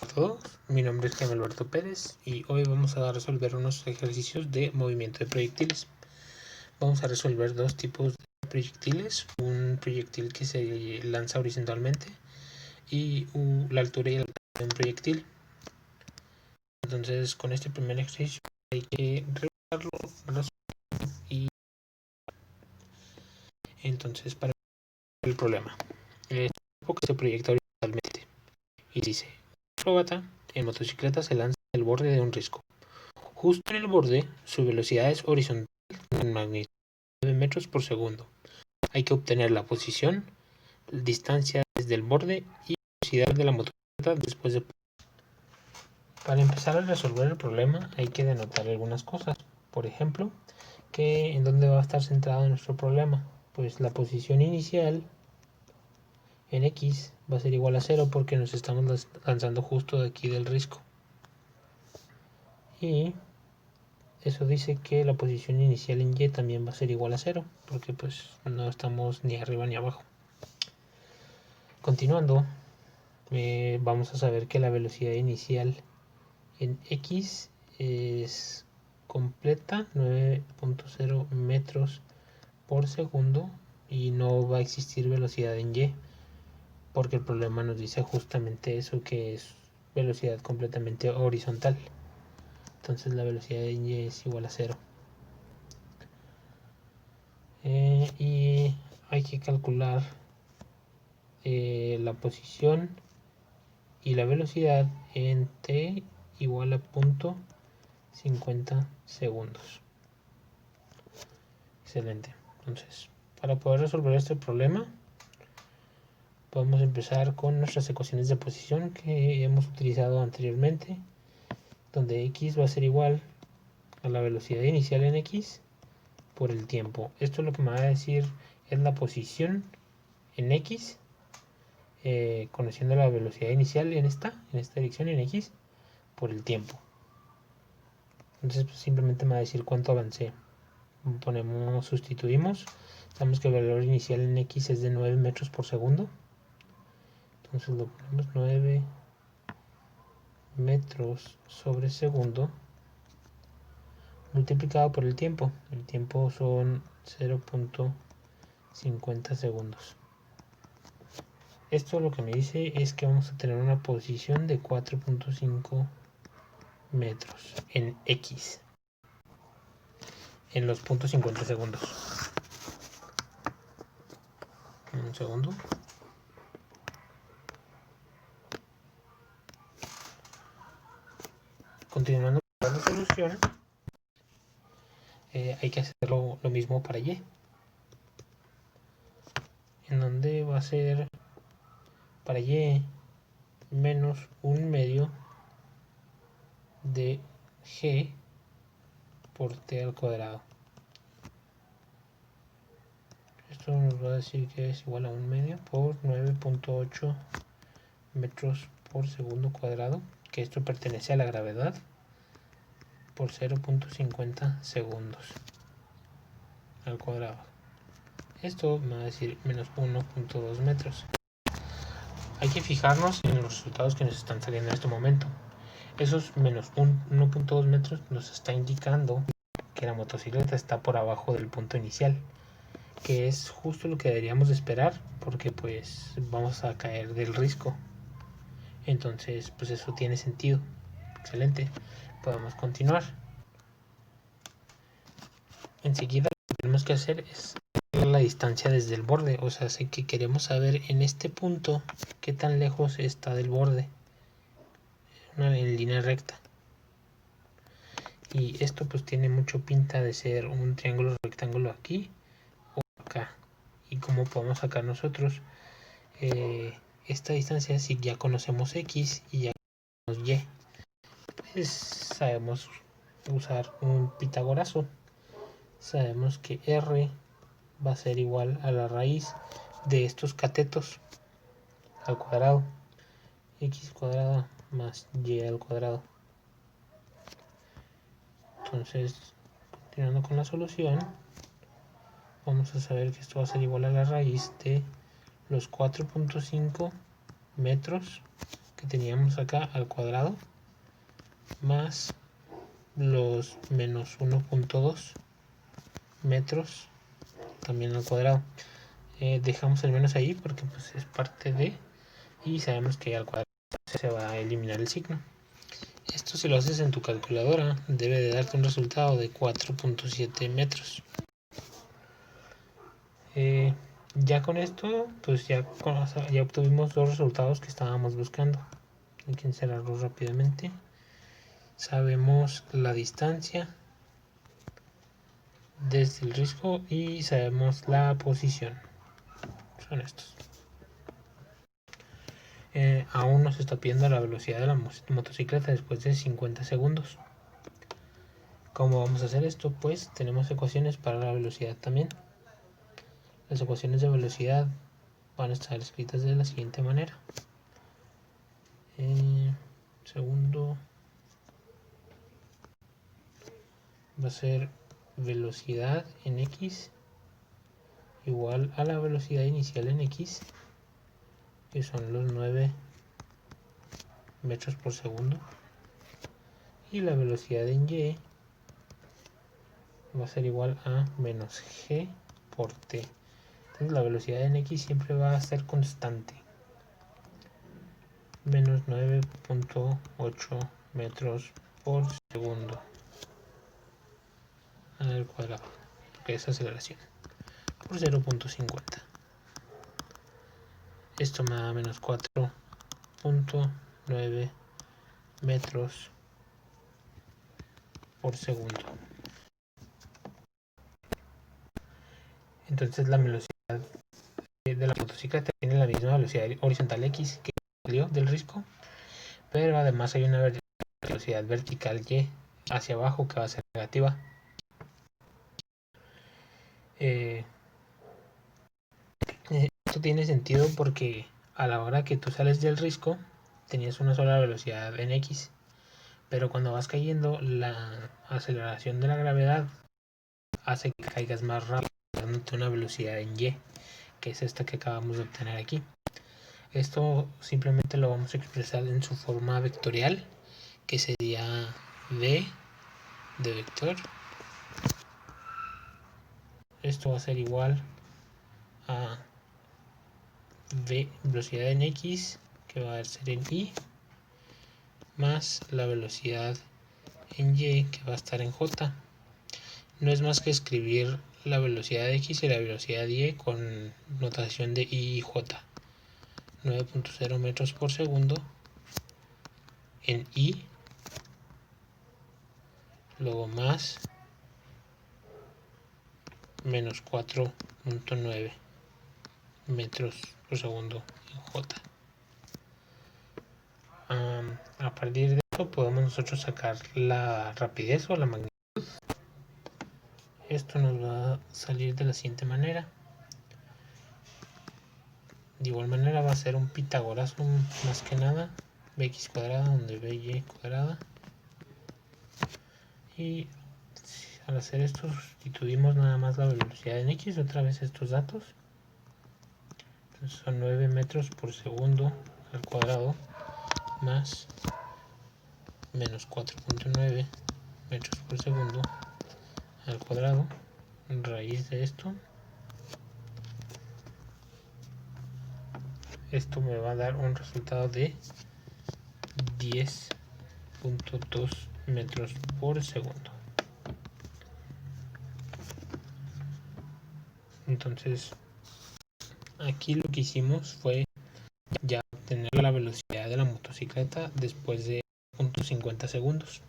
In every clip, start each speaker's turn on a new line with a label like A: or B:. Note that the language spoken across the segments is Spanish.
A: a todos, mi nombre es Jaime Alberto Pérez y hoy vamos a resolver unos ejercicios de movimiento de proyectiles. Vamos a resolver dos tipos de proyectiles, un proyectil que se lanza horizontalmente y la altura y el alcance de un proyectil. Entonces, con este primer ejercicio hay que resolverlo y entonces para el problema. El cuerpo que se proyecta horizontalmente y dice, un acróbata en motocicleta se lanza del borde de un risco. Justo en el borde, su velocidad es horizontal en magnitud de 9 metros por segundo. Hay que obtener la posición, distancia desde el borde y velocidad de la motocicleta después de... Para empezar a resolver el problema hay que denotar algunas cosas. Por ejemplo, ¿en dónde va a estar centrado nuestro problema? Pues la posición inicial en X va a ser igual a 0 porque nos estamos lanzando justo de aquí del risco. Y eso dice que la posición inicial en Y también va a ser igual a 0, porque pues no estamos ni arriba ni abajo. Continuando, vamos a saber que la velocidad inicial en X es completa, 9.0 metros por segundo, y no va a existir velocidad en Y, porque el problema nos dice justamente eso, que es velocidad completamente horizontal. Entonces la velocidad en Y es igual a 0. Y hay que calcular la posición y la velocidad en t igual a 0.50 segundos. Excelente. Entonces, para poder resolver este problema, podemos empezar con nuestras ecuaciones de posición que hemos utilizado anteriormente, donde x va a ser igual a la velocidad inicial en x por el tiempo. Esto lo que me va a decir es la posición en x, conociendo la velocidad inicial en esta dirección en x por el tiempo. Entonces pues, simplemente me va a decir cuánto avancé. Sustituimos, sabemos que el valor inicial en x es de 9 metros por segundo, entonces lo ponemos 9 metros sobre segundo multiplicado por el tiempo son 0.50 segundos. Esto lo que me dice es que vamos a tener una posición de 4.5 metros en x en los 0.50 segundos. Un segundo. Continuando con la solución, hay que hacerlo lo mismo para y, en donde va a ser para y menos 1/2 de g por t al cuadrado. Esto nos va a decir que es igual a 1/2 por 9.8 metros por segundo cuadrado, que esto pertenece a la gravedad, por 0.50 segundos al cuadrado. Esto me va a decir menos 1.2 metros. Hay que fijarnos en los resultados que nos están saliendo en este momento. Esos menos 1.2 metros nos está indicando que la motocicleta está por abajo del punto inicial, que es justo lo que deberíamos de esperar, porque pues vamos a caer del risco. Entonces pues eso tiene sentido. Excelente, podemos continuar. Enseguida lo que tenemos que hacer es la distancia desde el borde, o sea, sé que queremos saber en este punto qué tan lejos está del borde en línea recta. Y esto pues tiene mucho pinta de ser un triángulo rectángulo aquí o acá. Y como podemos sacar nosotros esta distancia, si ya conocemos x y ya conocemos y, pues sabemos usar un pitagorazo. Sabemos que r va a ser igual a la raíz de estos catetos al cuadrado, x cuadrado más y al cuadrado. Entonces, continuando con la solución, vamos a saber que esto va a ser igual a la raíz de los 4.5 metros que teníamos acá al cuadrado más los menos 1.2 metros también al cuadrado. Dejamos el menos ahí porque pues es parte de, y sabemos que al cuadrado se va a eliminar el signo. Esto, si lo haces en tu calculadora, debe de darte un resultado de 4.7 metros. Ya con esto, pues ya obtuvimos los resultados que estábamos buscando. Hay que encerrarlos rápidamente. Sabemos la distancia desde el risco y sabemos la posición. Son estos. Aún nos está pidiendo la velocidad de la motocicleta después de 50 segundos. ¿Cómo vamos a hacer esto? Pues tenemos ecuaciones para la velocidad también. Las ecuaciones de velocidad van a estar escritas de la siguiente manera. Segundo va a ser velocidad en x igual a la velocidad inicial en x, que son los 9 metros por segundo, y la velocidad en y va a ser igual a menos g por t. Entonces la velocidad en x siempre va a ser constante, menos 9.8 metros por segundo al cuadrado, que es aceleración, por 0.50. Esto me da menos 4.9 metros por segundo. Entonces la velocidad de la motocicleta tiene la misma velocidad horizontal x que salió del risco, pero además hay una velocidad vertical y hacia abajo que va a ser negativa. Esto tiene sentido porque a la hora que tú sales del risco tenías una sola velocidad en x, pero cuando vas cayendo la aceleración de la gravedad hace que caigas más rápido, dándote una velocidad en y, que es esta que acabamos de obtener aquí. Esto simplemente lo vamos a expresar en su forma vectorial, que sería v de vector. Esto va a ser igual a v velocidad en x, que va a ser en y, más la velocidad en y, que va a estar en j. No es más que escribir la velocidad de x y la velocidad de y con notación de i y j. 9.0 metros por segundo en i, luego más menos 4.9 metros por segundo en j. A partir de esto podemos nosotros sacar la rapidez o la magnitud. Esto nos va a salir de la siguiente manera. De igual manera va a ser un pitagorazo más que nada, bx cuadrada donde by cuadrada, y al hacer esto sustituimos nada más la velocidad en x, otra vez estos datos. Entonces son 9 metros por segundo al cuadrado más menos 4.9 metros por segundo al cuadrado, raíz de esto. Esto me va a dar un resultado de 10.2 metros por segundo. Entonces aquí lo que hicimos fue ya obtener la velocidad de la motocicleta después de 0.50 segundos.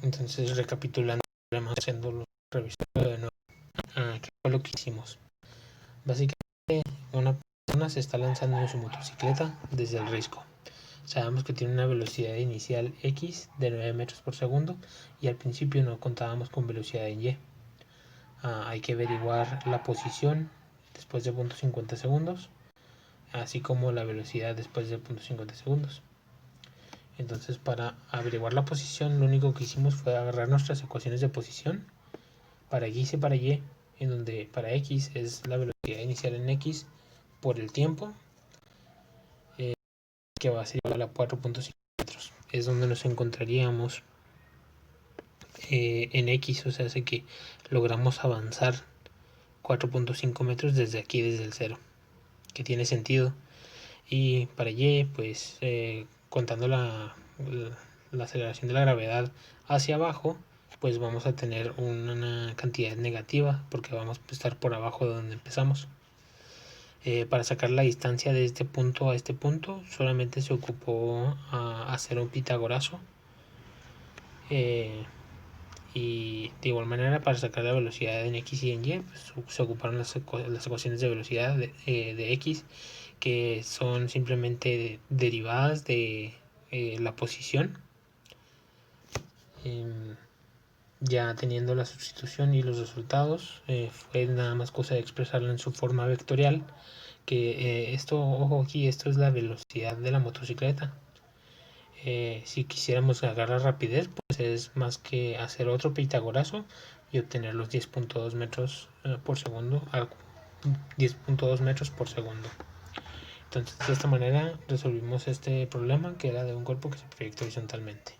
A: Entonces, recapitulando, haciéndolo, revisando de nuevo, ¿qué fue lo que hicimos? Básicamente, una persona se está lanzando en su motocicleta desde el risco. Sabemos que tiene una velocidad inicial x de 9 metros por segundo y al principio no contábamos con velocidad en y. Hay que averiguar la posición después de 0.50 segundos, así como la velocidad después de 0.50 segundos. Entonces, para averiguar la posición, lo único que hicimos fue agarrar nuestras ecuaciones de posición para x y para y, en donde para x es la velocidad inicial en x por el tiempo, que va a ser igual a 4.5 metros. Es donde nos encontraríamos en X, o sea, hace que logramos avanzar 4.5 metros desde aquí, desde el cero, que tiene sentido. Y para Y, pues contando la aceleración de la gravedad hacia abajo, pues vamos a tener una cantidad negativa porque vamos a estar por abajo de donde empezamos. Para sacar la distancia de este punto a este punto solamente se ocupó hacer un pitagorazo, y de igual manera para sacar la velocidad en X y en Y pues, se ocuparon las ecuaciones de velocidad de X, que son simplemente derivadas de la posición. Ya teniendo la sustitución y los resultados, fue nada más cosa de expresarlo en su forma vectorial, que esto, ojo aquí, esto es la velocidad de la motocicleta. Si quisiéramos agarrar rapidez, pues es más que hacer otro pitagorazo y obtener los 10.2 metros por segundo, 10.2 metros por segundo. Entonces, de esta manera resolvimos este problema, que era de un cuerpo que se proyecta horizontalmente.